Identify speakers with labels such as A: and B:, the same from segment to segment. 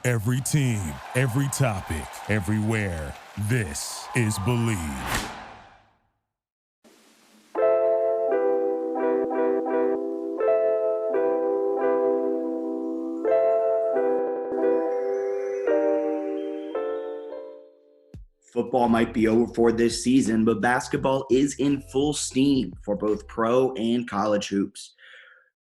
A: Every team, every topic, everywhere. This is Believe.
B: Football might be over for this season, but basketball is in full steam for both pro and college hoops.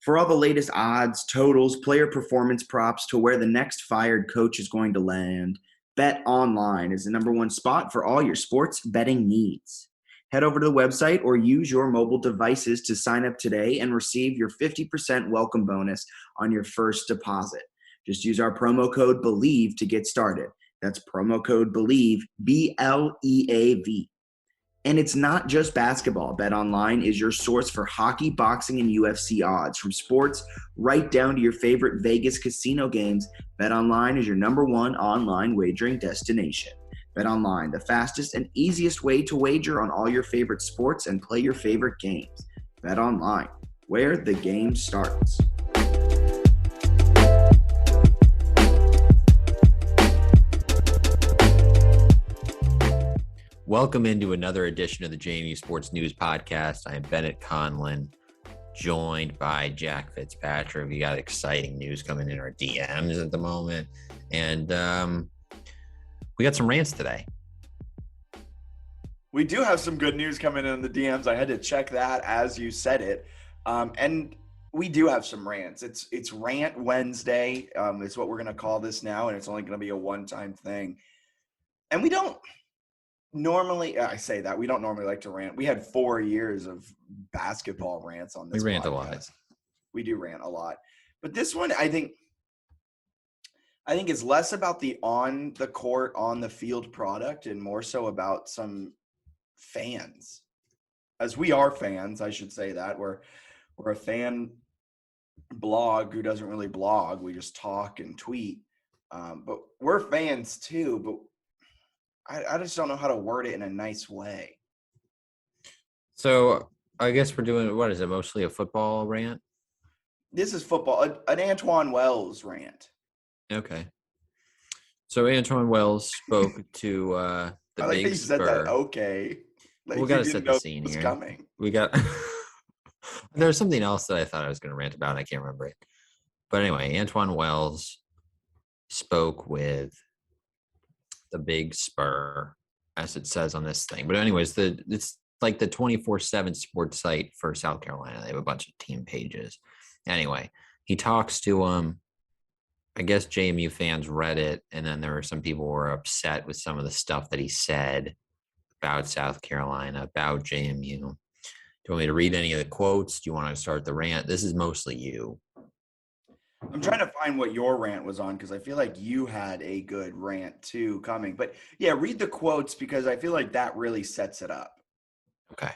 B: For all the latest odds, totals, player performance props to where the next fired coach is going to land, Bet Online is the number one spot for all your sports betting needs. Head over to the website or use your mobile devices to sign up today and receive your 50% welcome bonus on your first deposit. Just use our promo code BELIEVE to get started. That's promo code BELIEVE, BLEAV. And it's not just basketball. BetOnline is your source for hockey, boxing, and UFC odds. From sports right down to your favorite Vegas casino games, BetOnline is your number one online wagering destination. BetOnline, the fastest and easiest way to wager on all your favorite sports and play your favorite games. BetOnline, where the game starts.
C: Welcome into another edition of the JMU Sports News Podcast. I am Bennett Conlin, joined by Jack Fitzpatrick. We got exciting news coming in our DMs at the moment. And we got some rants today.
D: We do have some good news coming in the DMs. I had to check that as you said it. And we do have some rants. It's Rant Wednesday. It's what we're going to call this now, and it's only going to be a one-time thing. And we don't normally, I say that, we don't normally like to rant. We had 4 years of basketball rants on this podcast.
C: We rant a lot.
D: We do rant a lot. But this one, I think it's less about the on the court, on the field product and more so about some fans. As we are fans, I should say that. We're a fan blog who doesn't really blog. We just talk and tweet. But we're fans too, but I just don't know how to word it in a nice way.
C: So I guess we're doing, what is it, mostly a football rant?
D: This is football, an Antoine Wells rant.
C: Okay. So Antoine Wells spoke to the
D: I like
C: big
D: that you said
C: Spur.
D: that, okay. Like
C: We got to set the scene here.
D: Coming.
C: We got – there's something else that I thought I was going to rant about, and I can't remember it. But anyway, Antoine Wells spoke with the big Spur, as it says on this thing. But anyways, it's like the 24/7 sports site for South Carolina. They have a bunch of team pages. Anyway, he talks to I guess JMU fans read it, and then there were some people who were upset with some of the stuff that he said about South Carolina, about JMU. Do you want me to read any of the quotes? Do you want to start the rant? This is mostly you.
D: I'm trying to find what your rant was on because I feel like you had a good rant too coming. But yeah, read the quotes because I feel like that really sets it up.
C: Okay.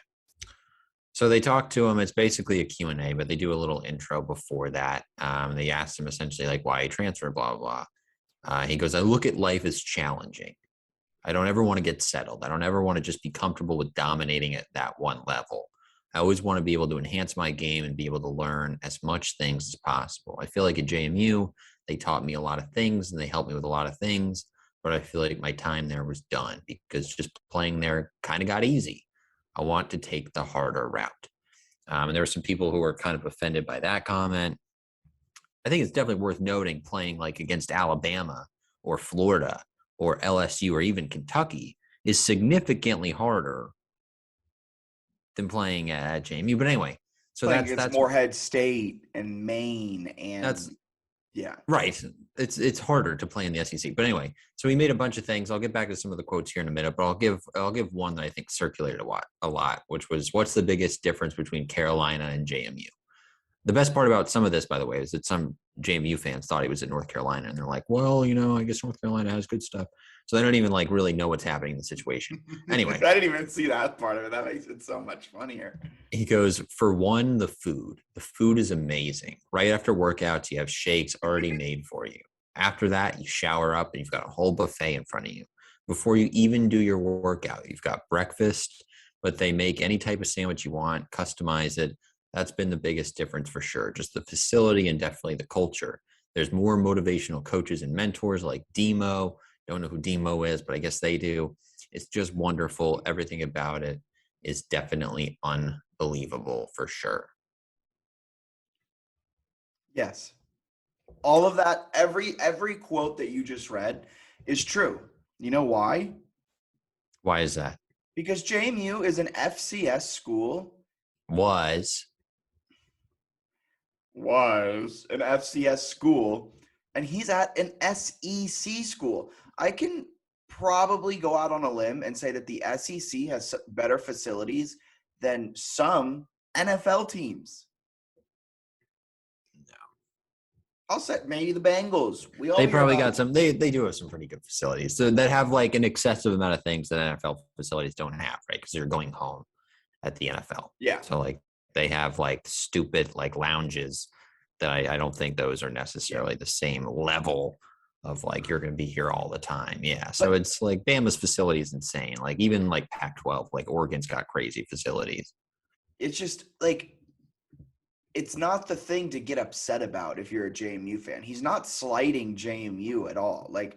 C: So they talk to him. It's basically a Q&A, but they do a little intro before that. They asked him essentially like why he transferred, blah, blah, blah. He goes, I look at life as challenging. I don't ever want to get settled. I don't ever want to just be comfortable with dominating at that one level. I always want to be able to enhance my game and be able to learn as much things as possible. I feel like at JMU, they taught me a lot of things and they helped me with a lot of things, but I feel like my time there was done because just playing there kind of got easy. I want to take the harder route. And there were some people who were kind of offended by that comment. I think it's definitely worth noting playing like against Alabama or Florida or LSU or even Kentucky is significantly harder than playing at JMU. But anyway, so that's
D: Morehead State and Maine and
C: that's
D: yeah.
C: Right. It's harder to play in the SEC. But anyway, so he made a bunch of things. I'll get back to some of the quotes here in a minute, but I'll give one that I think circulated a lot, which was, what's the biggest difference between Carolina and JMU? The best part about some of this, by the way, is that some JMU fans thought he was at North Carolina, and they're like, well, I guess North Carolina has good stuff. So they don't even like really know what's happening in the situation. Anyway.
D: I didn't even see that part of it. That makes it so much funnier.
C: He goes, for one, the food. The food is amazing. Right after workouts, you have shakes already made for you. After that, you shower up and you've got a whole buffet in front of you. Before you even do your workout, you've got breakfast, but they make any type of sandwich you want, customize it. That's been the biggest difference for sure. Just the facility and definitely the culture. There's more motivational coaches and mentors like Demo. Don't know who Demo is, but I guess they do. It's just wonderful. Everything about it is definitely unbelievable for sure.
D: Yes. All of that, every quote that you just read is true. You know why?
C: Why is that?
D: Because JMU is an FCS school.
C: Was
D: An FCS school, and he's at an SEC school. I can probably go out on a limb and say that the SEC has better facilities than some NFL teams. I'll say maybe the Bengals.
C: they probably got some. They do have some pretty good facilities so that have like an excessive amount of things that NFL facilities don't have, right? Because you're going home at the NFL.
D: Yeah.
C: So like they have like stupid like lounges that I don't think those are necessarily the same level of like you're going to be here all the time. Yeah. So it's like Bama's facility is insane. Like even like Pac-12, like Oregon's got crazy facilities.
D: It's just like it's not the thing to get upset about if you're a JMU fan. He's not slighting JMU at all. Like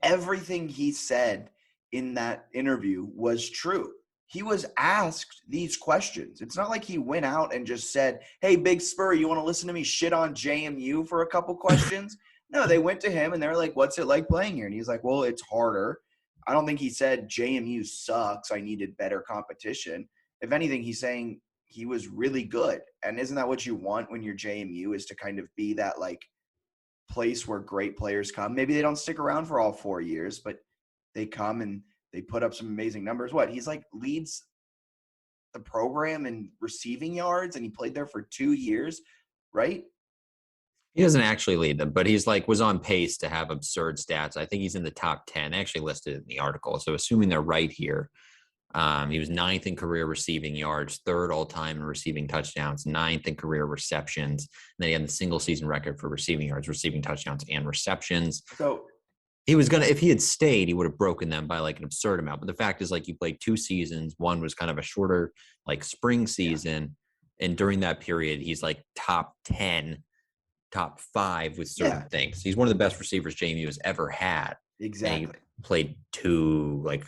D: everything he said in that interview was true. He was asked these questions. It's not like he went out and just said, "Hey, Big Spur, you want to listen to me shit on JMU for a couple questions?" No, they went to him and they're like, "What's it like playing here?" And he's like, "Well, it's harder." I don't think he said JMU sucks. I needed better competition. If anything, he's saying he was really good. And isn't that what you want when you're JMU, is to kind of be that like place where great players come? Maybe they don't stick around for all 4 years, but they come and they put up some amazing numbers. What? He's like leads the program in receiving yards and he played there for 2 years, right?
C: He doesn't actually lead them, but he's like was on pace to have absurd stats. I think he's in the top 10, actually listed in the article. So assuming they're right here, he was 9th in career receiving yards, 3rd all-time in receiving touchdowns, 9th in career receptions. And then he had the single season record for receiving yards, receiving touchdowns, and receptions.
D: So
C: he was if he had stayed, he would have broken them by like an absurd amount. But the fact is, like, you played 2 seasons. One was kind of a shorter, like spring season. Yeah. And during that period, he's like top 10, top 5 with certain things. He's one of the best receivers JMU has ever had.
D: Exactly.
C: And he played 2, like,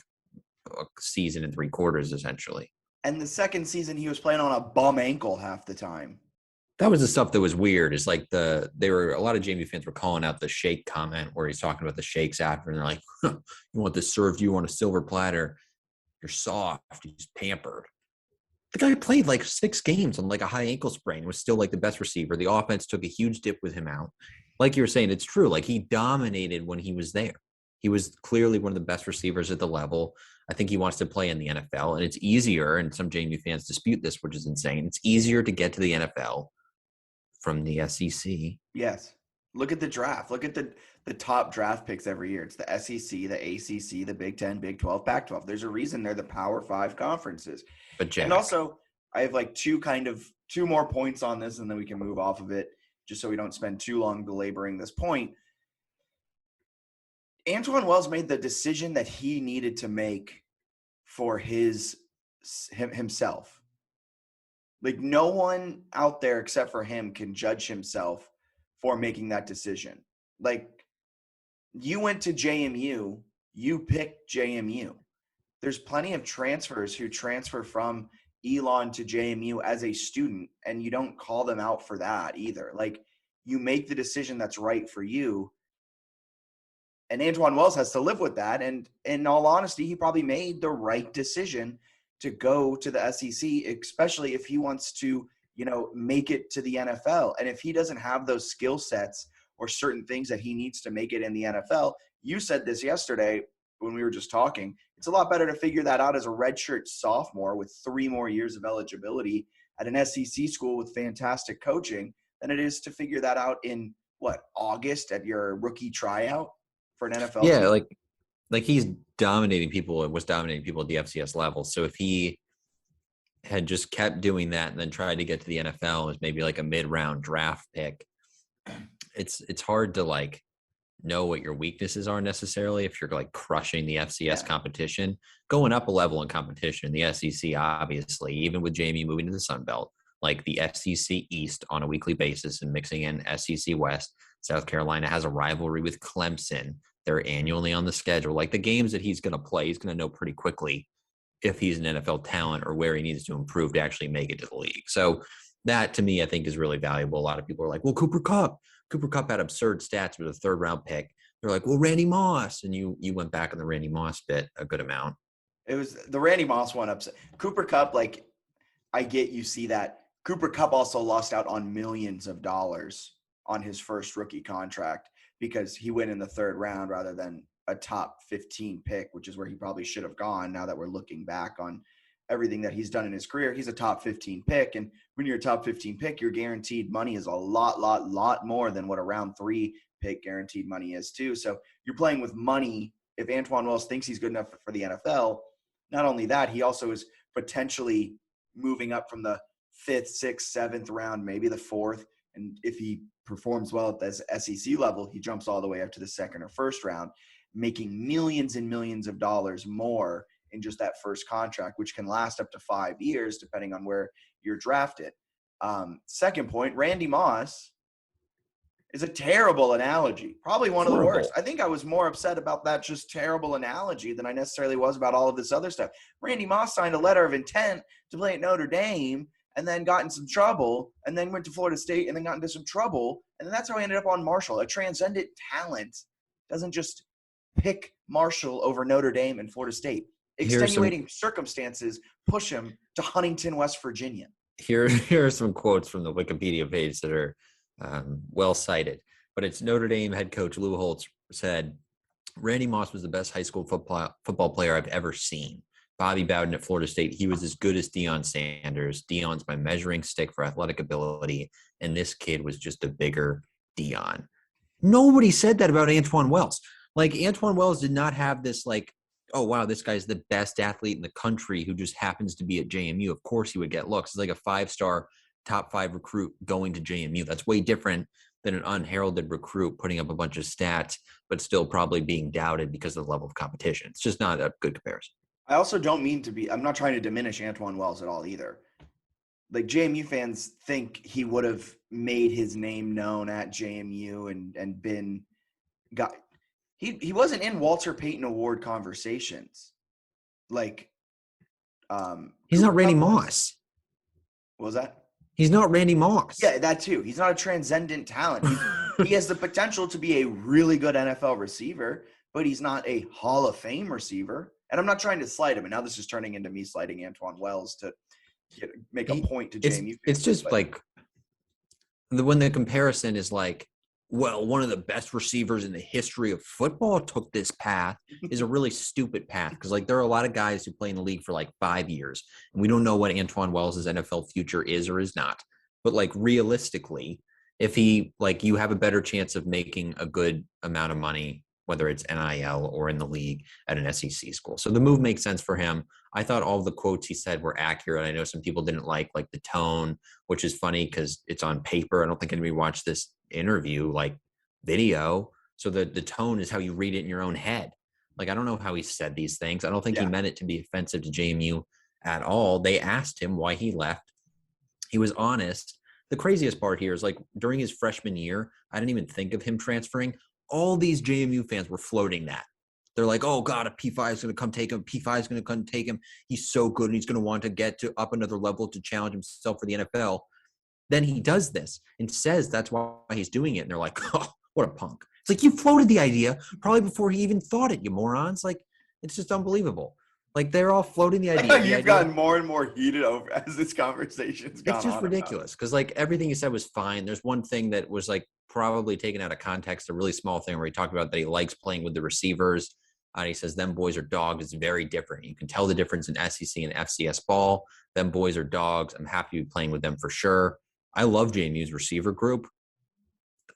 C: a season and 3 quarters essentially.
D: And the second season he was playing on a bum ankle half the time.
C: That was the stuff that was weird. It's like a lot of JMU fans were calling out the shake comment where he's talking about the shakes after, and they're like, "You want this served you on a silver platter? You're soft. He's pampered." The guy played like 6 games on like a high ankle sprain. Was still like the best receiver. The offense took a huge dip with him out. Like you were saying, it's true. Like he dominated when he was there. He was clearly one of the best receivers at the level. I think he wants to play in the NFL, and it's easier, and some JMU fans dispute this, which is insane. It's easier to get to the NFL from the SEC.
D: Yes. Look at the draft. Look at the top draft picks every year. It's the SEC, the ACC, the Big 10, Big 12, Pac-12. There's a reason they're the Power 5 conferences.
C: But Jack,
D: and also, I have like two more points on this, and then we can move off of it just so we don't spend too long belaboring this point. Antoine Wells made the decision that he needed to make for himself. Like no one out there except for him can judge himself for making that decision. Like you went to JMU, you picked JMU. There's plenty of transfers who transfer from Elon to JMU as a student, and you don't call them out for that either. Like you make the decision that's right for you. And Antoine Wells has to live with that. And in all honesty, he probably made the right decision to go to the SEC, especially if he wants to, make it to the NFL. And if he doesn't have those skill sets or certain things that he needs to make it in the NFL, you said this yesterday when we were just talking, it's a lot better to figure that out as a redshirt sophomore with 3 more years of eligibility at an SEC school with fantastic coaching than it is to figure that out in August at your rookie tryout for an NFL team.
C: Yeah, like he's dominating people and was dominating people at the FCS level. So if he had just kept doing that and then tried to get to the NFL as maybe like a mid-round draft pick, it's hard to like know what your weaknesses are necessarily if you're like crushing the FCS competition. Going up a level in competition, the SEC obviously, even with JMU moving to the Sun Belt, like the SEC East on a weekly basis and mixing in SEC West. South Carolina has a rivalry with Clemson. They're annually on the schedule. Like the games that he's going to play, he's going to know pretty quickly if he's an NFL talent or where he needs to improve to actually make it to the league. So that to me, I think is really valuable. A lot of people are like, well, Cooper Kupp had absurd stats with a 3rd round pick. They're like, well, Randy Moss. And you went back on the Randy Moss bit a good amount.
D: It was the Randy Moss one upset. Cooper Kupp, like, I get you see that. Cooper Kupp also lost out on millions of dollars on his first rookie contract because he went in the 3rd round rather than a top 15 pick, which is where he probably should have gone. Now that we're looking back on everything that he's done in his career, he's a top 15 pick. And when you're a top 15 pick, your guaranteed money is a lot more than what a round 3 pick guaranteed money is too. So you're playing with money. If Antoine Wells thinks he's good enough for the NFL, not only that, he also is potentially moving up from the 5th, 6th, 7th round, maybe the 4th. And if he performs well at the SEC level, he jumps all the way up to the 2nd or 1st round, making millions and millions of dollars more in just that first contract, which can last up to 5 years, depending on where you're drafted. Second point, Randy Moss is a terrible analogy, probably one of the worst. I think I was more upset about that just terrible analogy than I necessarily was about all of this other stuff. Randy Moss signed a letter of intent to play at Notre Dame and then got in some trouble and then went to Florida State and then got into some trouble. And then that's how he ended up on Marshall. A transcendent talent doesn't just pick Marshall over Notre Dame and Florida State. Extenuating circumstances push him to Huntington, West Virginia.
C: Here are some quotes from the Wikipedia page that are well cited. But it's Notre Dame head coach Lou Holtz said, Randy Moss was the best high school football player I've ever seen. Bobby Bowden at Florida State, he was as good as Deion Sanders. Deion's my measuring stick for athletic ability, and this kid was just a bigger Deion. Nobody said that about Antoine Wells. Like, Antoine Wells did not have this, like, oh, wow, this guy's the best athlete in the country who just happens to be at JMU. Of course he would get looks. It's like a 5-star, top 5 recruit going to JMU. That's way different than an unheralded recruit putting up a bunch of stats, but still probably being doubted because of the level of competition. It's just not a good comparison.
D: I also don't mean to be – I'm not trying to diminish Antoine Wells at all either. Like, JMU fans think he would have made his name known at JMU and been – He wasn't in Walter Payton Award conversations. Like,
C: he's not Randy Moss.
D: What was that?
C: He's not Randy Moss.
D: Yeah, that too. He's not a transcendent talent. He has the potential to be a really good NFL receiver, but he's not a Hall of Fame receiver. And I'm not trying to slight him. And now this is turning into me slighting Antoine Wells to make a point to JMU.
C: It's just like when the comparison is like, well, one of the best receivers in the history of football took this path is a really stupid path. Because, like, there are a lot of guys who play in the league for, like, 5 years. And we don't know what Antoine Wells' NFL future is or is not. But, like, realistically, if he, like, you have a better chance of making a good amount of money, whether it's NIL or in the league at an SEC school. So the move makes sense for him. I thought all the quotes he said were accurate. I know some people didn't like the tone, which is funny because it's on paper. I don't think anybody watched this interview like video, so the tone is how you read it in your own head. Like, I don't know how he said these things. I don't think he meant it to be offensive to JMU at all. They asked him why he left. He was honest. The craziest part here is, like, during his freshman year, I didn't even think of him transferring. All these JMU fans were floating that. They're like, oh God, a P5 is going to come take him. P5 is going to come take him. He's so good and he's going to want to get to up another level to challenge himself for the NFL. Then he does this and says that's why he's doing it. And they're like, oh, what a punk. It's like, you floated the idea probably before he even thought it, you morons. Like, it's just unbelievable. Like, they're all floating the idea.
D: You've gotten more and more heated over as this conversation's gone on.
C: It's just ridiculous because, like, everything he said was fine. There's one thing that was, like, probably taken out of context, a really small thing where he talked about that he likes playing with the receivers. And he says, them boys are dogs. It's very different. You can tell the difference in SEC and FCS ball. Them boys are dogs. I'm happy to be playing with them for sure. I love JMU's receiver group.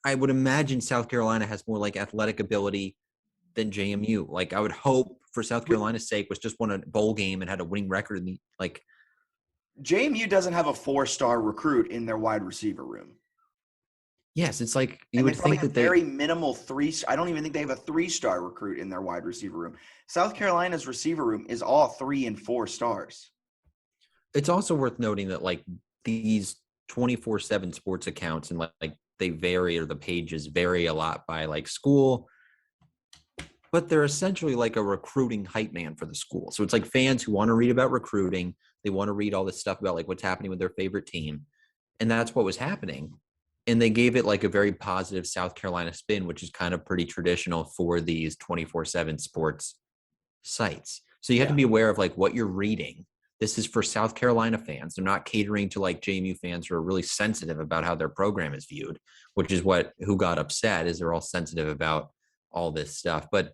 C: I would imagine South Carolina has more, like, athletic ability than JMU. Like, I would hope for South Carolina's sake was just won a bowl game and had a winning record in the, like.
D: JMU doesn't have a 4-star recruit in their wide receiver room.
C: Yes, it's like you would think that
D: very minimal 3. I don't even think they have a 3-star recruit in their wide receiver room. South Carolina's receiver room is all 3 and 4 stars.
C: It's also worth noting that, like, these 24/7 sports accounts, and like they vary, or the pages vary a lot by like school, but they're essentially like a recruiting hype man for the school. So it's like fans who want to read about recruiting. They want to read all this stuff about like what's happening with their favorite team. And that's what was happening. And they gave it like a very positive South Carolina spin, which is kind of pretty traditional for these 24/7 sports sites. So you have to be aware of like what you're reading. This is for South Carolina fans. They're not catering to like JMU fans who are really sensitive about how their program is viewed, which is who got upset, is they're all sensitive about all this stuff. But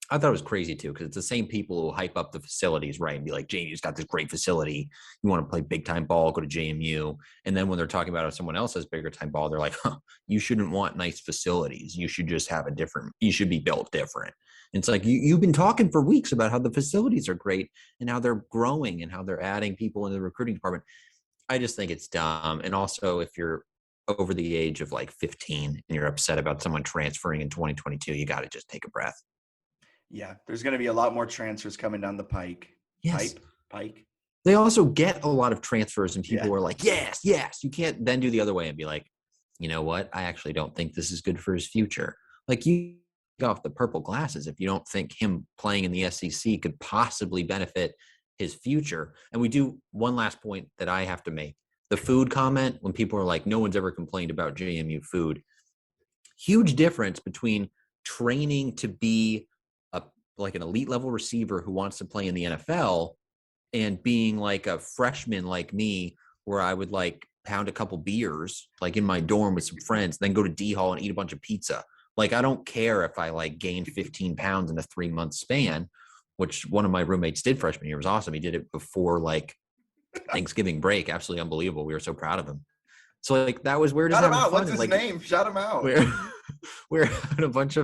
C: I thought it was crazy too, because it's the same people who hype up the facilities, right? And be like, JMU's got this great facility. You want to play big time ball, go to JMU. And then when they're talking about if someone else has bigger time ball, they're like, you shouldn't want nice facilities. You should just have you should be built different. And it's like, you've been talking for weeks about how the facilities are great and how they're growing and how they're adding people in the recruiting department. I just think it's dumb. And also, if you're over the age of like 15 and you're upset about someone transferring in 2022, you got to just take a breath.
D: Yeah, there's going to be a lot more transfers coming down the pike.
C: Yes.
D: Pike.
C: They also get a lot of transfers, and people are like, yes. You can't then do the other way and be like, you know what? I actually don't think this is good for his future. Like, you take off the purple glasses if you don't think him playing in the SEC could possibly benefit his future. And we do one last point that I have to make. The food comment, when people are like, no one's ever complained about JMU food. Huge difference between training to be like an elite level receiver who wants to play in the NFL and being like a freshman like me, where I would like pound a couple beers like in my dorm with some friends, then go to D Hall and eat a bunch of pizza. Like, I don't care if I like gained 15 pounds in a 3-month span, which one of my roommates did freshman year. It was awesome. He did it before like Thanksgiving break. Absolutely unbelievable. We were so proud of him. So like, that was weird.
D: Shout him out. What's his name? Shout him out.
C: We're having a bunch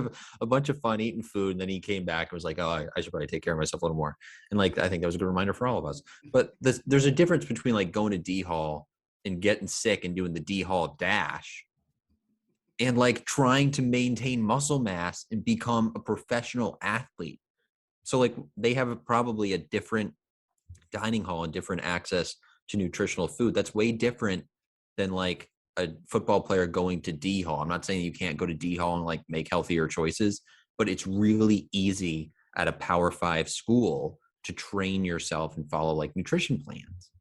C: of fun eating food, and then he came back and was like, "Oh, I should probably take care of myself a little more." And like, I think that was a good reminder for all of us. But there's a difference between like going to D Hall and getting sick and doing the D Hall dash, and like trying to maintain muscle mass and become a professional athlete. So like, they have probably a different dining hall and different access to nutritional food. That's way different than like a football player going to D Hall. I'm not saying you can't go to D Hall and like make healthier choices, but it's really easy at a Power 5 school to train yourself and follow like nutrition plans.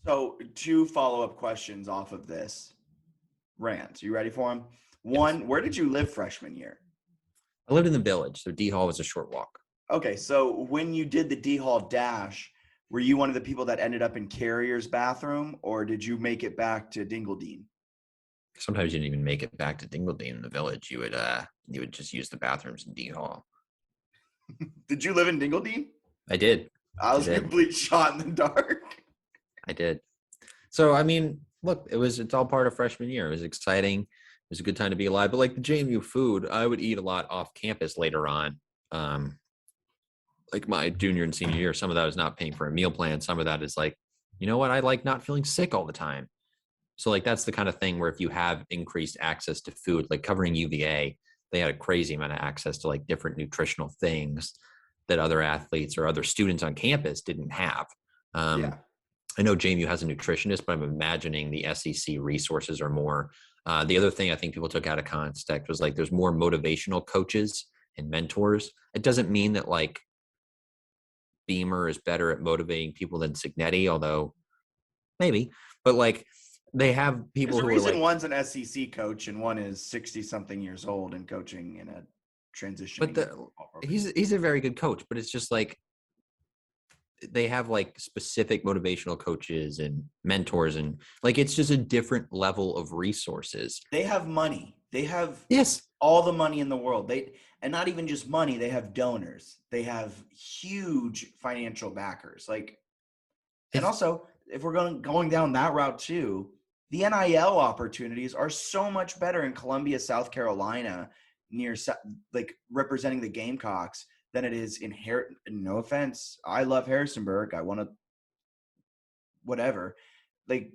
D: So 2 follow-up questions off of this rant. You ready for them? One, where did you live freshman year?
C: I lived in the Village, so D Hall was a short walk.
D: Okay, so when you did the D Hall dash, were you one of the people that ended up in Carrier's bathroom, or did you make it back to Dingledine?
C: Sometimes you didn't even make it back to Dingledine in the Village. You would just use the bathrooms in D Hall.
D: Did you live in Dingledine?
C: I did.
D: I was a complete shot in the dark.
C: I did. So, I mean, look, it's all part of freshman year. It was exciting. It was a good time to be alive. But like the JMU food, I would eat a lot off campus later on. Like my junior and senior year, some of that is not paying for a meal plan. Some of that is like, you know what? I like not feeling sick all the time. So like, that's the kind of thing where if you have increased access to food, like covering UVA, they had a crazy amount of access to like different nutritional things that other athletes or other students on campus didn't have. I know JMU has a nutritionist, but I'm imagining the SEC resources are more. The other thing I think people took out of context was like, there's more motivational coaches and mentors. It doesn't mean that like Beamer is better at motivating people than Signetti, although maybe, but like, they have people
D: There's a
C: who
D: reason
C: are like,
D: one's an SEC coach and one is 60-something years old and coaching in a transition.
C: But he's a very good coach, but it's just like, they have like specific motivational coaches and mentors, and like, it's just a different level of resources.
D: They have money. They have
C: Yes,
D: all the money in the world. And not even just money, they have donors. They have huge financial backers. Like, and also, if we're going down that route too, the NIL opportunities are so much better in Columbia, South Carolina, near like representing the Gamecocks, than it is in no offense, I love Harrisonburg. I want to whatever. Like,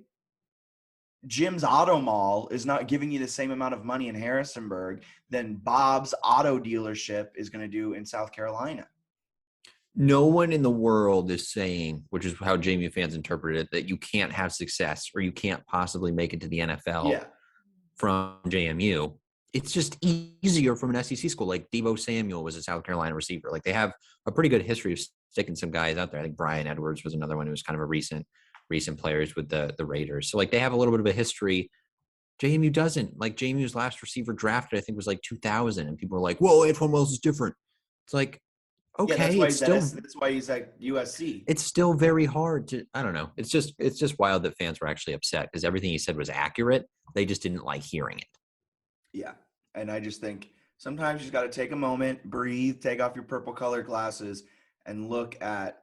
D: Jim's Auto Mall is not giving you the same amount of money in Harrisonburg than Bob's Auto Dealership is going to do in South Carolina.
C: no one in the world is saying, which is how JMU fans interpret it, that you can't have success or you can't possibly make it to the NFL from JMU. It's just easier from an SEC school. Like Deebo Samuel was a South Carolina receiver. Like they have a pretty good history of sticking some guys out there. I think Brian Edwards was another one who was kind of a recent players with the Raiders. So like they have a little bit of a history. JMU doesn't. Like JMU's last receiver drafted, I think, was like 2000, and people were like, "Whoa, Antoine Wells is different." It's like, okay,
D: that's why he's at USC.
C: It's still very hard to. I don't know. It's just wild that fans were actually upset because everything he said was accurate. They just didn't like hearing it.
D: Yeah, and I just think sometimes you just got to take a moment, breathe, take off your purple colored glasses, and look at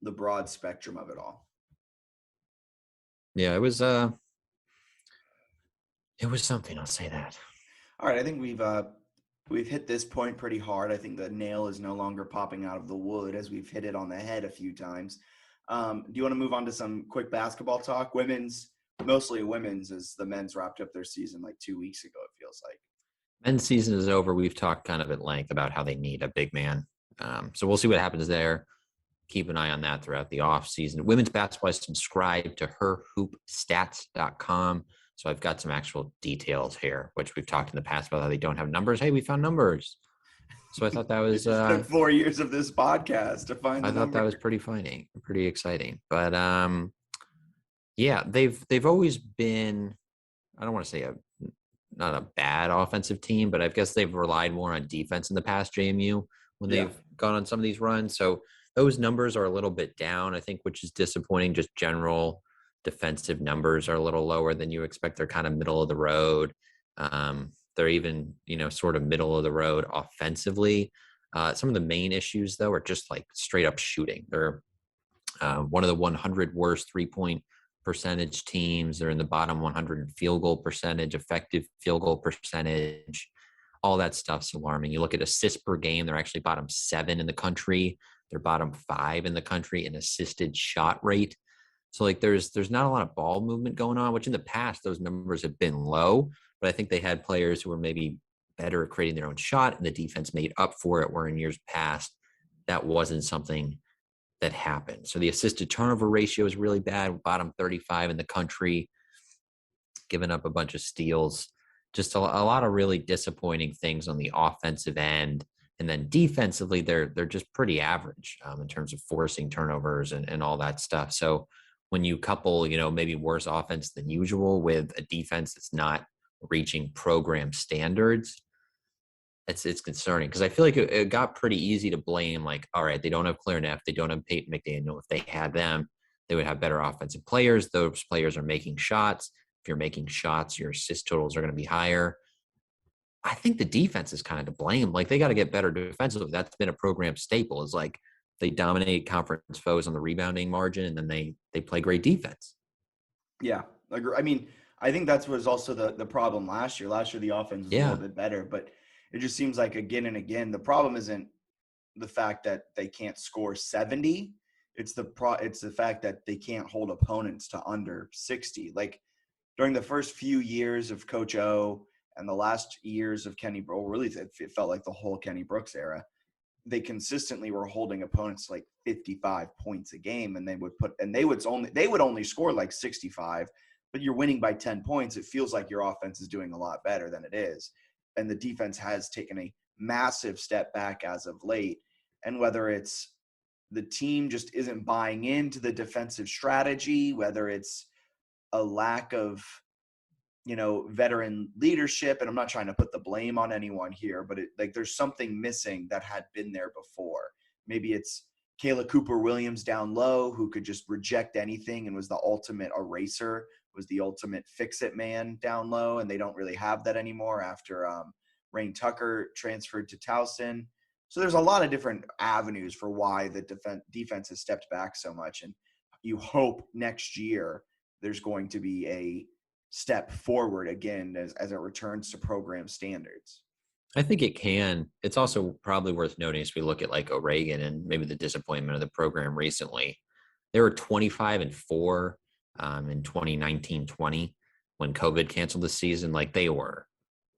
D: the broad spectrum of it all.
C: Yeah, it was something. I'll say that.
D: All right, I think we've hit this point pretty hard. I think the nail is no longer popping out of the wood as we've hit it on the head a few times. Do you want to move on to some quick basketball talk? Mostly women's, as the men's wrapped up their season like 2 weeks ago, it feels like.
C: Men's season is over. We've talked kind of at length about how they need a big man. So we'll see what happens there. Keep an eye on that throughout the off season. Women's basketball is subscribed to herhoopstats.com. So I've got some actual details here, which we've talked in the past about how they don't have numbers. Hey, we found numbers. So I thought that was
D: it took 4 years of this podcast to find.
C: I thought that was pretty exciting. But yeah, they've always been. I don't want to say not a bad offensive team, but I guess they've relied more on defense in the past. JMU when they've gone on some of these runs, so those numbers are a little bit down, I think, which is disappointing. Just general defensive numbers are a little lower than you expect. They're kind of middle of the road. They're even, sort of middle of the road offensively. Some of the main issues, though, are just like straight up shooting. They're one of the 100 worst 3-point percentage teams. They're in the bottom 100 in field goal percentage, effective field goal percentage. All that stuff's alarming. You look at assists per game, they're actually bottom 7 in the country. They're bottom 5 in the country in assisted shot rate. So like there's not a lot of ball movement going on, which in the past those numbers have been low, but I think they had players who were maybe better at creating their own shot and the defense made up for it, where in years past that wasn't something that happened. So the assisted turnover ratio is really bad, bottom 35 in the country, giving up a bunch of steals. Just a lot of really disappointing things on the offensive end. And then defensively, they're just pretty average in terms of forcing turnovers and all that stuff. So when you couple, maybe worse offense than usual with a defense that's not reaching program standards, it's concerning, because I feel like it got pretty easy to blame, like, all right, they don't have Claire Neff, they don't have Peyton McDaniel. If they had them, they would have better offensive players. Those players are making shots. If you're making shots, your assist totals are going to be higher. I think the defense is kind of to blame. Like, they got to get better defensively. That's been a program staple, is like they dominate conference foes on the rebounding margin, and then they play great defense.
D: Yeah. I mean, I think that was also the problem last year. Last year, the offense was a little bit better, but it just seems like again and again, the problem isn't the fact that they can't score 70. It's the fact that they can't hold opponents to under 60. Like during the first few years of Coach O and the last years of Kenny Brooks, really it felt like the whole Kenny Brooks era, they consistently were holding opponents to like 55 points a game, and they would only score like 65, but you're winning by 10 points. It feels like your offense is doing a lot better than it is. And the defense has taken a massive step back as of late. And whether it's the team just isn't buying into the defensive strategy, whether it's a lack of, veteran leadership, and I'm not trying to put the blame on anyone here, but there's something missing that had been there before. Maybe it's Kayla Cooper-Williams down low, who could just reject anything and was the ultimate eraser, was the ultimate fix-it man down low, and they don't really have that anymore after Rain Tucker transferred to Towson. So there's a lot of different avenues for why the defense has stepped back so much, and you hope next year there's going to be a step forward again as it returns to program standards.
C: I think it can. It's also probably worth noting as we look at like Oregon and maybe the disappointment of the program recently. They were 25-4 in 2019-20 when COVID canceled the season. Like they were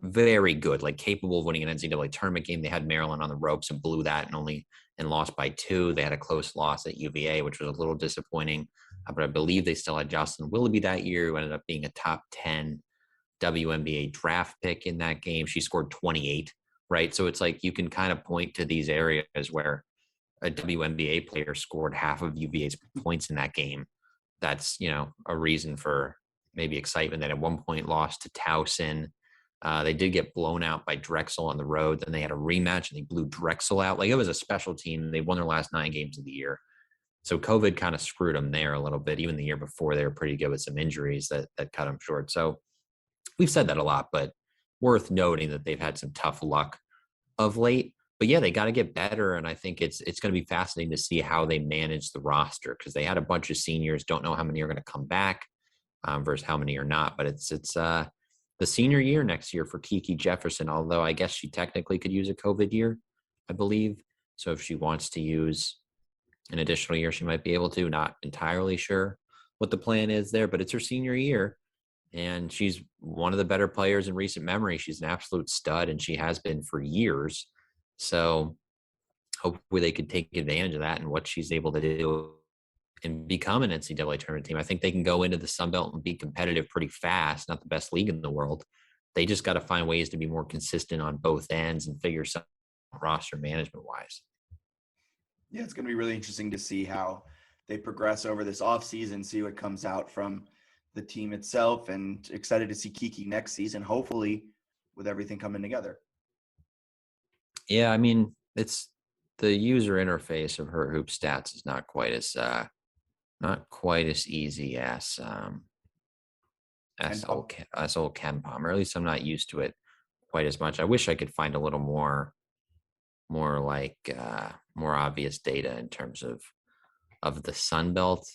C: very good, like capable of winning an NCAA tournament game. They had Maryland on the ropes and blew that and lost by 2. They had a close loss at UVA, which was a little disappointing. But I believe they still had Jocelyn Willoughby that year, who ended up being a top 10 WNBA draft pick in that game. She scored 28, right? So it's like you can kind of point to these areas where a WNBA player scored half of UVA's points in that game. That's, a reason for maybe excitement. That at one point lost to Towson. They did get blown out by Drexel on the road. Then they had a rematch and they blew Drexel out. Like, it was a special team. They won their last 9 games of the year. So COVID kind of screwed them there a little bit. Even the year before, they were pretty good with some injuries that cut them short. So we've said that a lot, but worth noting that they've had some tough luck of late. But yeah, they got to get better. And I think it's going to be fascinating to see how they manage the roster, because they had a bunch of seniors. Don't know how many are going to come back versus how many are not. But it's the senior year next year for Kiki Jefferson, although I guess she technically could use a COVID year, I believe. So if she wants to use an additional year, she might be able to. Not entirely sure what the plan is there, but it's her senior year. And she's one of the better players in recent memory. She's an absolute stud, and she has been for years. So hopefully they could take advantage of that and what she's able to do and become an NCAA tournament team. I think they can go into the Sun Belt and be competitive pretty fast. Not the best league in the world. They just got to find ways to be more consistent on both ends and figure something out roster management wise.
D: Yeah, it's going to be really interesting to see how they progress over this offseason, see what comes out from the team itself, and excited to see Kiki next season, hopefully with everything coming together.
C: Yeah, I mean, it's the user interface of her hoop stats is not quite as easy as old Ken Palm, or at least I'm not used to it quite as much. I wish I could find a little more obvious data in terms of the Sun Belt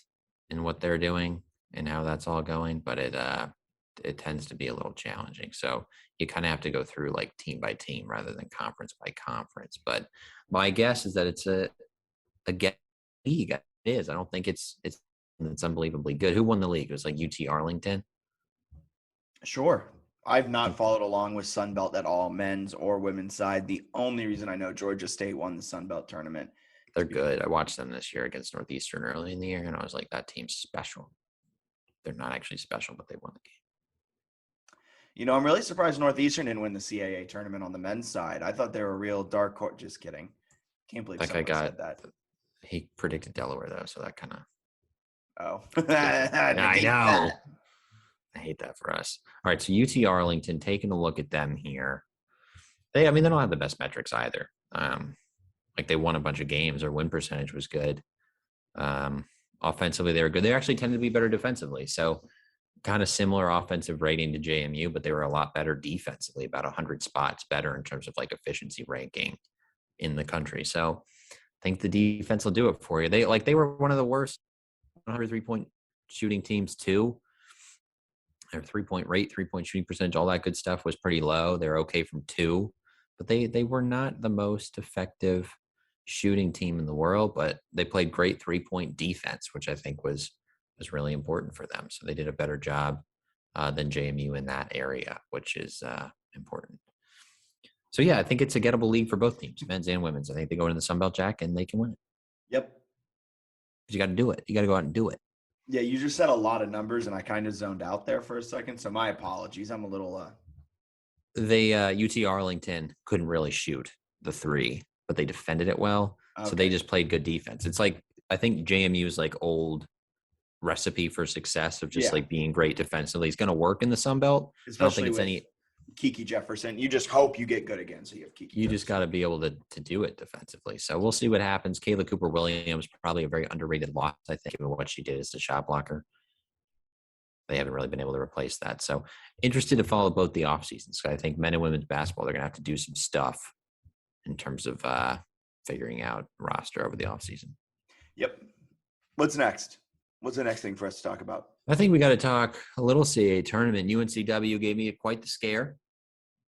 C: and what they're doing and how that's all going, but it tends to be a little challenging. So you kind of have to go through like team by team rather than conference by conference. But my guess is that it's a get league. It is. I don't think it's unbelievably good. Who won the league? It was like UT Arlington.
D: Sure. I've not followed along with Sun Belt at all, men's or women's side. The only reason I know Georgia State won the Sun Belt tournament.
C: They're good. I watched them this year against Northeastern early in the year, and I was like, that team's special. They're not actually special, but they won the game.
D: I'm really surprised Northeastern didn't win the CAA tournament on the men's side. I thought they were a real dark horse. Just kidding. Can't believe someone said that.
C: He predicted Delaware, though, so that kind of.
D: Oh.
C: I know. I hate that for us. All right, so UT Arlington, taking a look at them here. They don't have the best metrics either. Like, they won a bunch of games. Their win percentage was good. Offensively, they were good. They actually tended to be better defensively. So kind of similar offensive rating to JMU, but they were a lot better defensively, about 100 spots better in terms of like efficiency ranking in the country. So I think the defense will do it for you. They were one of the worst 100 3-point shooting teams too. Their 3-point rate, 3-point shooting percentage, all that good stuff was pretty low. They're okay from 2, but they were not the most effective shooting team in the world, but they played great 3-point defense, which I think was really important for them. So they did a better job than JMU in that area, which is important. So yeah, I think it's a gettable league for both teams, men's and women's. I think they go into the Sun Belt, Jack, and they can win it. Yep. But you got to do it. You got to go out and do it.
D: Yeah, you just said a lot of numbers, and I kind of zoned out there for a second. So my apologies. I'm a little.
C: UT Arlington couldn't really shoot the 3, but they defended it well. Okay. So they just played good defense. It's like, I think JMU's like old recipe for success of just like being great defensively. It's going to work in the Sun Belt.
D: Especially I don't think it's Kiki Jefferson. You just hope you get good again. So you have Kiki.
C: You just got to be able to do it defensively. So we'll see what happens. Kayla Cooper Williams, probably a very underrated loss, I think, given what she did as the shot blocker. They haven't really been able to replace that. So interested to follow both the off seasons. So I think men and women's basketball, they're going to have to do some stuff in terms of figuring out roster over the off season.
D: Yep. What's next? What's the next thing for us to talk about?
C: I think we got to talk a little CAA tournament. UNCW gave me quite the scare.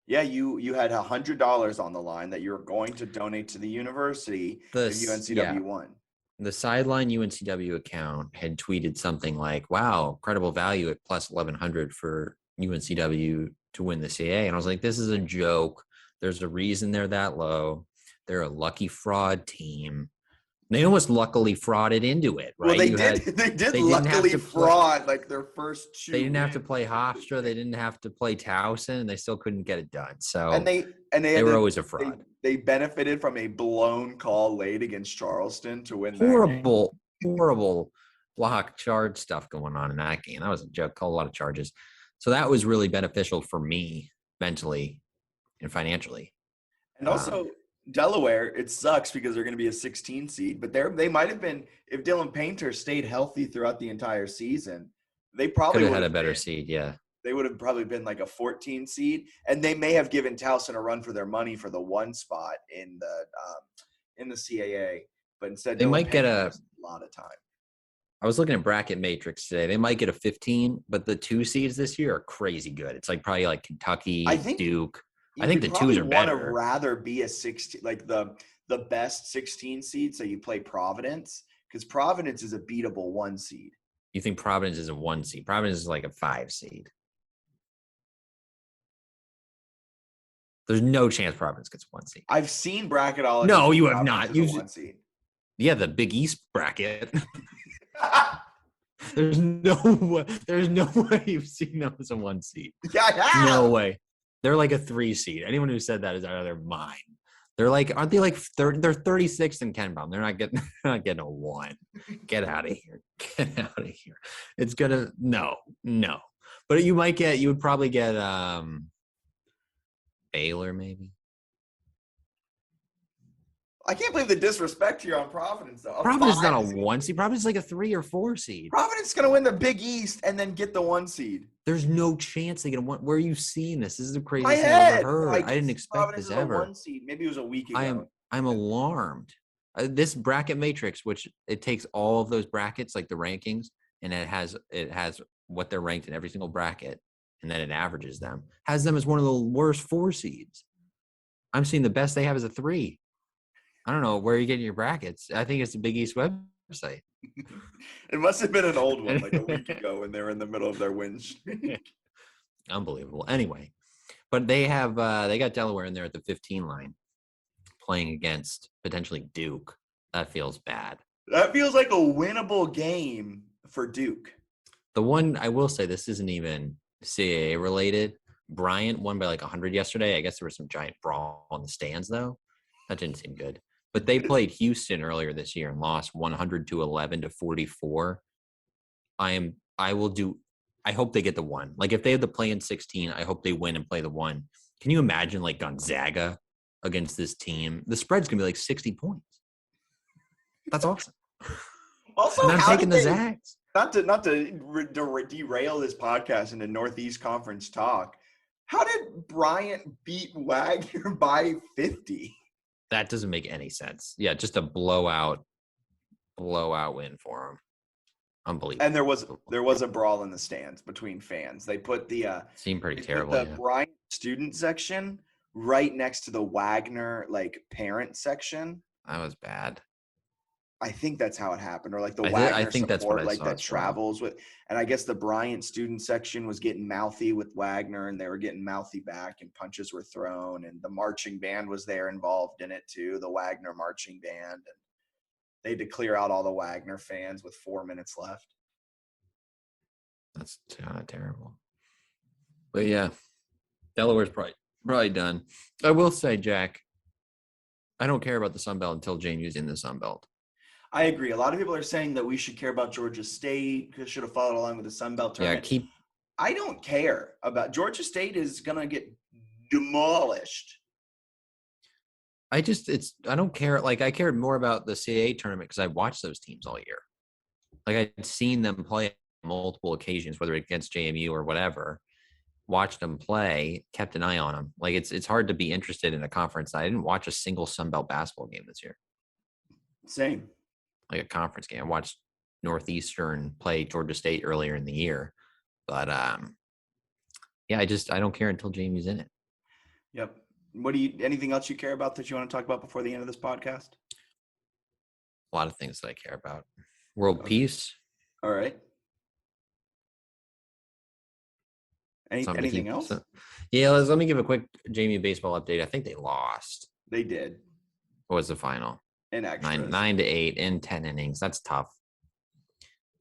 D: Yeah, you had $100 on the line that you were going to donate to the university if UNCW won.
C: The sideline UNCW account had tweeted something like, wow, credible value at plus 1,100 for UNCW to win the CAA. And I was like, this is a joke. There's a reason they're that low. They're a lucky fraud team. They almost luckily frauded into it, right?
D: Well, they did luckily fraud like their first two.
C: They didn't have to play Hofstra. They didn't have to play Towson. They still couldn't get it done. So they were always a fraud.
D: They benefited from a blown call late against Charleston to win.
C: Horrible block charge stuff going on in that game. That was a joke. Called a lot of charges. So that was really beneficial for me mentally and financially.
D: And also Delaware, it sucks because they're going to be a 16 seed, but they might have been, if Dylan Painter stayed healthy throughout the entire season, they probably
C: could have had a better seed. Yeah.
D: They would have probably been like a 14 seed, and they may have given Towson a run for their money for the 1 spot in the CAA, but instead
C: they might get a
D: lot of time.
C: I was looking at bracket matrix today. They might get a 15, but the 2 seeds this year are crazy good. It's like probably like Kentucky, Duke. I think the 2s are better.
D: Want to rather be a 16, like the best 16 seed, so you play Providence, because Providence is a beatable 1 seed.
C: You think Providence is a 1 seed? Providence is like a 5 seed. There's no chance Providence gets 1 seed.
D: I've seen bracketology.
C: No, you have not.
D: You 1 seed.
C: Yeah, the Big East bracket. There's no way you've seen them as a 1 seed.
D: Yeah, I have.
C: No way. They're like a 3 seed. Anyone who said that is out of their mind. They're like, aren't they like they're 36th in Ken Palm. They're not getting a 1. Get out of here. Get out of here. It's gonna no. But you would probably get Baylor maybe.
D: I can't believe the disrespect here on Providence, though.
C: Providence is not a 1 seed. Providence is like a 3 or 4 seed.
D: Providence is going to win the Big East and then get the 1 seed.
C: There's no chance they get a 1. Where are you seeing this? This is the craziest thing I've ever heard. I didn't expect
D: Providence
C: this ever.
D: 1 seed. Maybe it was a week ago.
C: I'm alarmed. This bracket matrix, which it takes all of those brackets, like the rankings, and it has what they're ranked in every single bracket, and then it averages them. Has them as one of the worst 4 seeds. I'm seeing the best they have is a 3. I don't know where you're getting your brackets. I think it's the Big East website.
D: It must have been an old one, like a week ago when they were in the middle of their win streak.
C: Unbelievable. Anyway, but they got Delaware in there at the 15 line, playing against potentially Duke. That feels bad.
D: That feels like a winnable game for Duke.
C: The one I will say, this isn't even CAA related. Bryant won by like 100 yesterday. I guess there was some giant brawl on the stands though. That didn't seem good. But they played Houston earlier this year and lost 100-11 to 44. I hope they get the 1. Like if they had the play in 16, I hope they win and play the 1. Can you imagine like Gonzaga against this team? The spread's gonna be like 60 points. That's awesome.
D: Also,
C: and I'm taking the Zags.
D: Not to derail this podcast into Northeast Conference talk. How did Bryant beat Wagner by 50?
C: That doesn't make any sense. Yeah, just a blowout win for him. Unbelievable.
D: And there was a brawl in the stands between fans. They put
C: seemed pretty terrible.
D: The Bryant student section right next to the Wagner like parent section.
C: That was bad.
D: I think that's how it happened, or like the Wagner
C: I think
D: support,
C: that's what I
D: like
C: saw
D: that travels with. And I guess the Bryant student section was getting mouthy with Wagner, and they were getting mouthy back, and punches were thrown, and the marching band was there involved in it too, the Wagner marching band, and they had to clear out all the Wagner fans with 4 minutes left.
C: That's kind of terrible. But yeah, Delaware's probably done. I will say, Jack, I don't care about the Sun Belt until JMU's in the Sun Belt.
D: I agree. A lot of people are saying that we should care about Georgia State, because should have followed along with the Sun Belt tournament.
C: Yeah,
D: I don't care about Georgia State is going to get demolished.
C: I don't care. Like I cared more about the CAA tournament because I watched those teams all year. Like I'd seen them play on multiple occasions, whether against JMU or whatever. Watched them play, kept an eye on them. Like it's hard to be interested in a conference. I didn't watch a single Sun Belt basketball game this year.
D: Same.
C: Like a conference game. I watched Northeastern play Georgia State earlier in the year, but yeah, I don't care until JMU's in it.
D: Yep. Anything else you care about that you want to talk about before the end of this podcast?
C: A lot of things that I care about. World peace.
D: All right. Anything else?
C: Yeah, let me give a quick JMU baseball update. I think they lost.
D: They did.
C: What was the final?
D: In extras.
C: 9-8 in 10 innings. That's tough.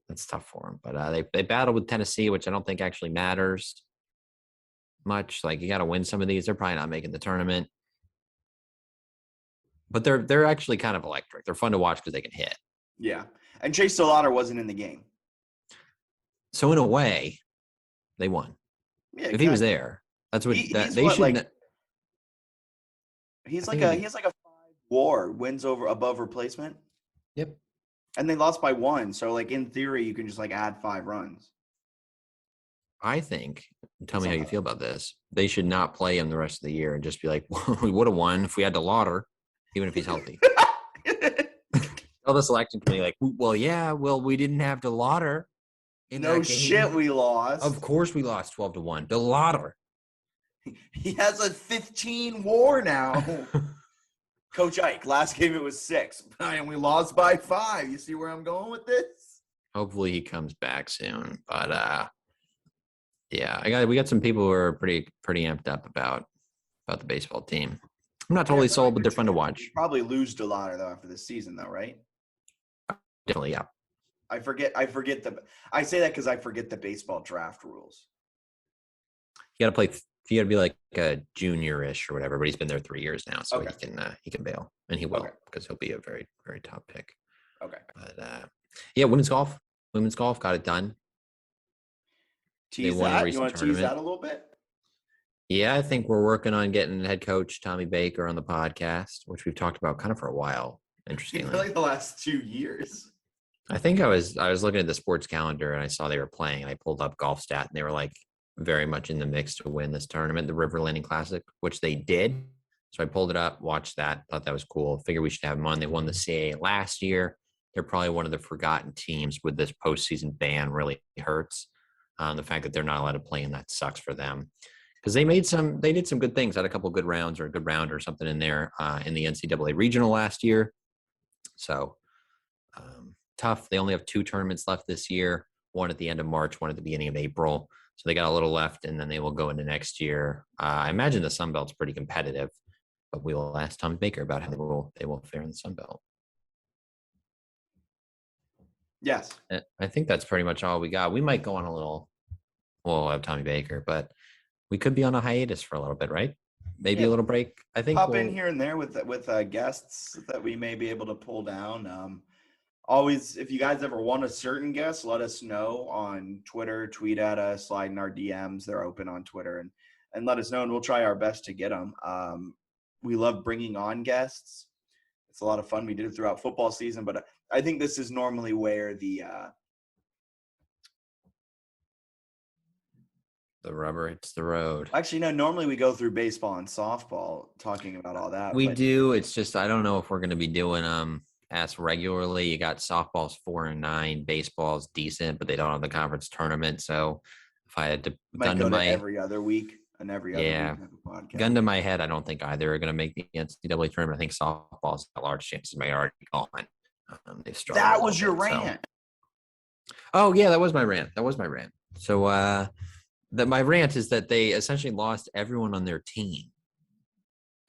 C: That's tough for them. But they battled with Tennessee, which I don't think actually matters much. Like, you got to win some of these. They're probably not making the tournament. But they're actually kind of electric. They're fun to watch because they can hit.
D: Yeah. And Chase Delauder wasn't in the game.
C: So in a way, they won.
D: Yeah,
C: exactly. If he was there, that's what
D: he
C: should.
D: Like, he has like a 5 WAR, wins over above replacement.
C: Yep.
D: And they lost by 1. So like in theory, you can just like add 5 runs.
C: I think, tell me how you feel about this. They should not play him the rest of the year and just be like, well, we would have won if we had Delauder, even if he's healthy. Tell the selection committee, like, well, we didn't have Delauder.
D: No shit, we lost.
C: Of course we lost 12-1. Delauder.
D: He has a 15 WAR now. Coach Ike, last game it was 6, and we lost by 5. You see where I'm going with this?
C: Hopefully he comes back soon. But yeah, we got some people who are pretty amped up about the baseball team. I'm not totally sold, but they're fun to watch.
D: You probably lose Delauder though after this season, though, right?
C: Definitely, yeah.
D: I say that because I forget the baseball draft rules.
C: You got to be like a junior-ish or whatever, but he's been there 3 years now, so
D: okay.
C: he can bail, and he will because he'll be a very, very top pick.
D: Okay.
C: But yeah, women's golf got it done.
D: Tease that. You want to tease that a little bit?
C: Yeah, I think we're working on getting head coach Tommy Baker on the podcast, which we've talked about kind of for a while. Interestingly,
D: for like the last 2 years.
C: I think I was looking at the sports calendar and I saw they were playing, and I pulled up Golf Stat, and they were like very much in the mix to win this tournament, the River Landing Classic, which they did. So I pulled it up, watched that, thought that was cool. Figured we should have them on. They won the CAA last year. They're probably one of the forgotten teams with this postseason ban. Really hurts. The fact that they're not allowed to play, and that sucks for them. Because they did some good things, had a couple good rounds or a good round or something in there in the NCAA regional last year. So tough. They only have 2 tournaments left this year, one at the end of March, one at the beginning of April. So they got a little left, and then they will go into next year. I imagine the Sun Belt's pretty competitive, but we will ask Tommy Baker about how they will fare in the Sun Belt.
D: Yes.
C: I think that's pretty much all we got. We might go on we'll have Tommy Baker, but we could be on a hiatus for a little bit, right? Maybe a little break. I think
D: pop in here and there with guests that we may be able to pull down. Always, if you guys ever want a certain guest, let us know on Twitter. Tweet at us, slide in our DMs. They're open on Twitter, and let us know, and we'll try our best to get them. We love bringing on guests. It's a lot of fun. We did it throughout football season, but I think this is normally where the
C: rubber hits the road.
D: Actually, no, normally we go through baseball and softball talking about all that.
C: We do. It's just I don't know if we're going to be doing as regularly. You got softball's 4-9, baseball's decent, but they don't have the conference tournament. So if I had to
D: every other week and every other week have a podcast.
C: Gun to my head, I don't think either are going to make the NCAA tournament. I think softball's a large chance may already gone. They've struggled.
D: That was your rant.
C: Oh yeah, that was my rant. So my rant is that they essentially lost everyone on their team,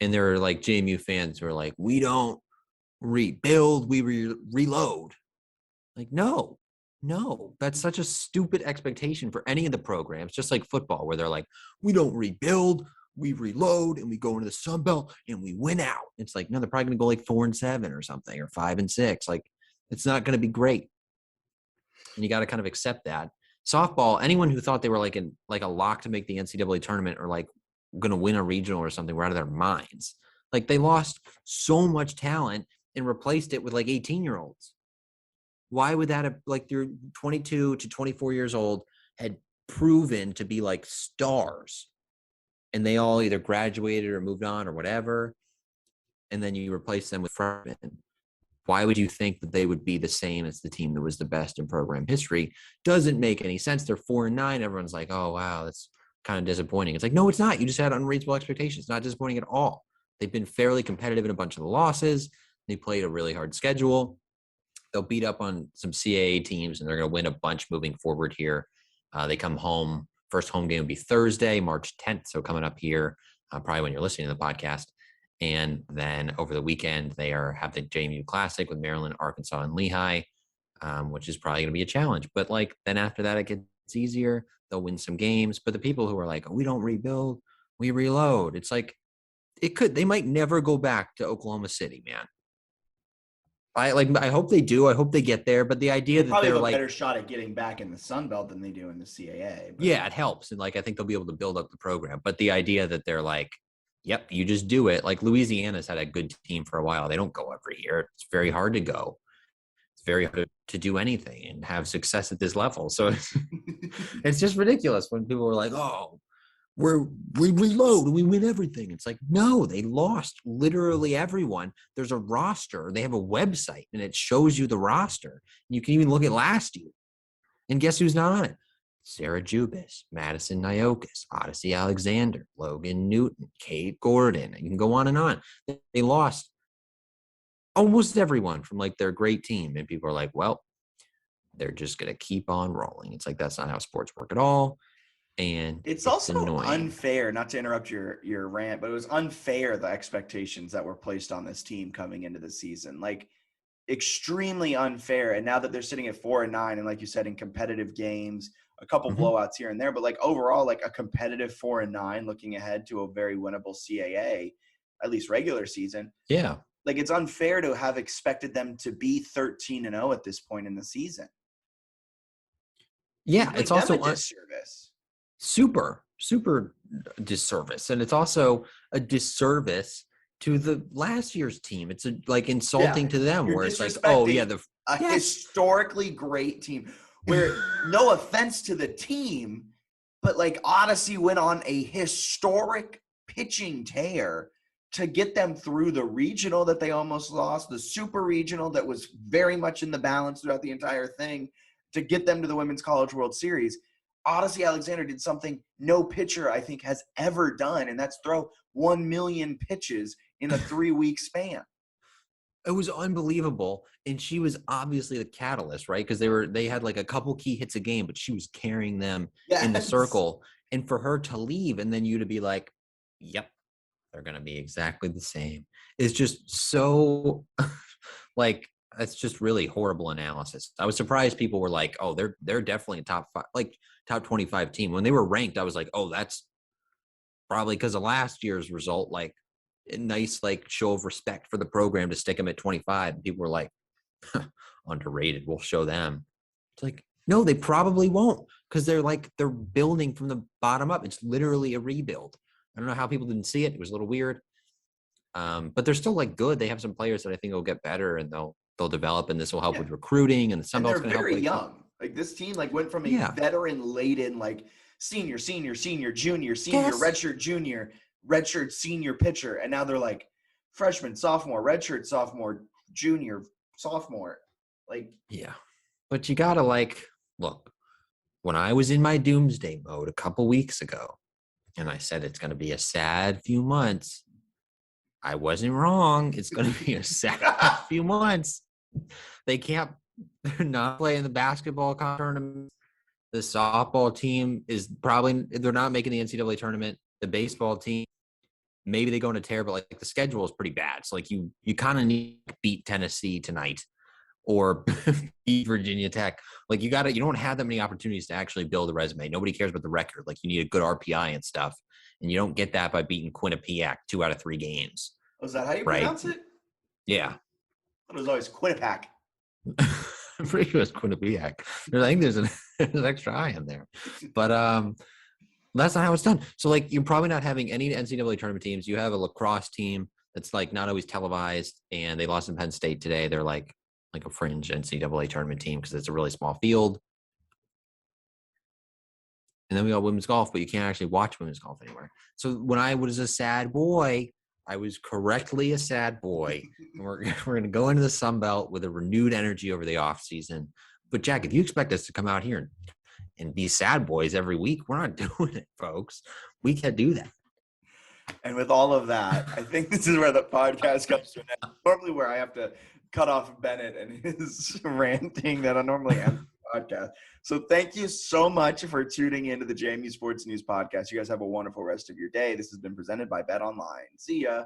C: and there are like JMU fans who are like, "We don't rebuild, we reload." Like, no, that's such a stupid expectation for any of the programs. Just like football, where they're like, "We don't rebuild, we reload, and we go into the Sun Belt and we win out." It's like, no, they're probably going to go like 4-7 or something, or 5-6. Like, it's not going to be great, and you got to kind of accept that. Softball, anyone who thought they were like a lock to make the NCAA tournament or like going to win a regional or something were out of their minds. Like, they lost so much talent and replaced it with like 18-year-olds. Why would that have, like, they're 22 to 24 years old, had proven to be like stars, and they all either graduated or moved on or whatever, and then you replace them with freshmen? Why would you think that they would be the same as the team that was the best in program history? Doesn't make any sense. They're 4-9. Everyone's like, oh, wow, that's kind of disappointing. It's like, no, it's not. You just had unreasonable expectations. It's not disappointing at all. They've been fairly competitive in a bunch of the losses. They played a really hard schedule. They'll beat up on some CAA teams, and they're going to win a bunch moving forward here. They come home first home game would be Thursday, March 10th. So coming up here, probably when you're listening to the podcast. And then over the weekend, they have the JMU Classic with Maryland, Arkansas, and Lehigh, which is probably going to be a challenge. But like then after that, it gets easier. They'll win some games. But the people who are like, oh, we don't rebuild, we reload. It's like they might never go back to Oklahoma City, man. I hope they do. I hope they get there. But the idea that they're
D: have a
C: like
D: better shot at getting back in the Sun Belt than they do in the CAA. But.
C: Yeah, it helps. And like I think they'll be able to build up the program. But the idea that they're like, yep, you just do it. Like Louisiana's had a good team for a while. They don't go every year. It's very hard to go. It's very hard to do anything and have success at this level. So it's just ridiculous when people are like, oh, we reload and we win everything. It's like, no, they lost literally everyone. There's a roster. They have a website and it shows you the roster. You can even look at last year. And guess who's not on it? Sarah Jubis, Madison Nyokas, Odyssey Alexander, Logan Newton, Kate Gordon. You can go on and on. They lost almost everyone from like their great team. And people are like, well, they're just going to keep on rolling. It's like, that's not how sports work at all. And
D: it's also
C: annoying.
D: Unfair, not to interrupt your rant, but it was unfair, the expectations that were placed on this team coming into the season. Like, extremely unfair. And now that they're sitting at 4-9, and like you said, in competitive games, a couple blowouts here and there, but like overall, like a competitive 4-9 looking ahead to a very winnable CAA, at least regular season.
C: Yeah.
D: Like it's unfair to have expected them to be 13-0 at this point in the season.
C: Yeah. It's also
D: a disservice.
C: Super disservice. And it's also a disservice to the last year's team. It's like insulting to them.
D: You're
C: where it's like, oh yeah,
D: historically great team. Where no offense to the team, but like Odyssey went on a historic pitching tear to get them through the regional that they almost lost, the super regional that was very much in the balance throughout the entire thing, to get them to the Women's College World Series. Odyssey Alexander did something no pitcher, I think, has ever done, and that's throw 1 million pitches in a 3-week span.
C: It was unbelievable. And she was obviously the catalyst, right? Because they had like a couple key hits a game, but she was carrying them in the circle. And for her to leave and then you to be like, yep, they're going to be exactly the same. It's just so like, it's just really horrible analysis. I was surprised people were like, oh, they're definitely a top 25 team. When they were ranked, I was like, oh, that's probably because of last year's result. Like, a nice like show of respect for the program to stick them at 25. People were like, underrated, we'll show them. It's like, no, they probably won't, because they're building from the bottom up. It's literally a rebuild. I don't know how people didn't see it. It was a little weird, but they're still like good. They have some players that I think will get better and they'll develop, and this will help with recruiting, and the Sun Belt's going to help.
D: They're very young. Like this team like went from a veteran laden like senior, junior, redshirt junior, redshirt senior pitcher, and now they're like freshman, sophomore, redshirt sophomore, junior, sophomore. Like,
C: yeah, but you gotta like look. When I was in my doomsday mode a couple weeks ago, and I said it's going to be a sad few months, I wasn't wrong. It's going to be a sad few months. They're not playing the basketball tournament. The softball team they're not making the NCAA tournament. The baseball team, maybe they go on a tear, but like the schedule is pretty bad. So like you kind of need to beat Tennessee tonight or beat Virginia Tech. Like you don't have that many opportunities to actually build a resume. Nobody cares about the record. Like you need a good RPI and stuff. And you don't get that by beating Quinnipiac 2 out of 3 games.
D: Oh, is that how you pronounce it?
C: Yeah.
D: It was always Quinnipiac.
C: I'm pretty sure it's Quinnipiac. I think there's an extra I in there. But that's not how it's done. So like you're probably not having any NCAA tournament teams. You have a lacrosse team that's like not always televised, and they lost in Penn State today. They're like a fringe NCAA tournament team because it's a really small field. And then we got women's golf, but you can't actually watch women's golf anywhere. So when I was a sad boy, I was correctly a sad boy. And we're going to go into the Sun Belt with a renewed energy over the off season. But Jack, if you expect us to come out here and be sad boys every week, we're not doing it, folks. We can't do that.
D: And with all of that, I think this is where the podcast comes to an end. Normally where I have to cut off Bennett and his ranting that I normally am podcast. So thank you so much for tuning into the JMU Sports News Podcast. You guys have a wonderful rest of your day. This has been presented by Bet Online. See ya.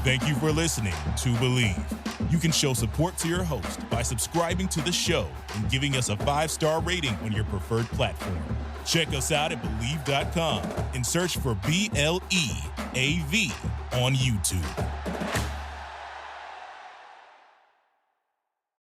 A: Thank you for listening to Believe. You can show support to your host by subscribing to the show and giving us a 5-star rating on your preferred platform. Check us out at Believe.com and search for BLEAV on YouTube.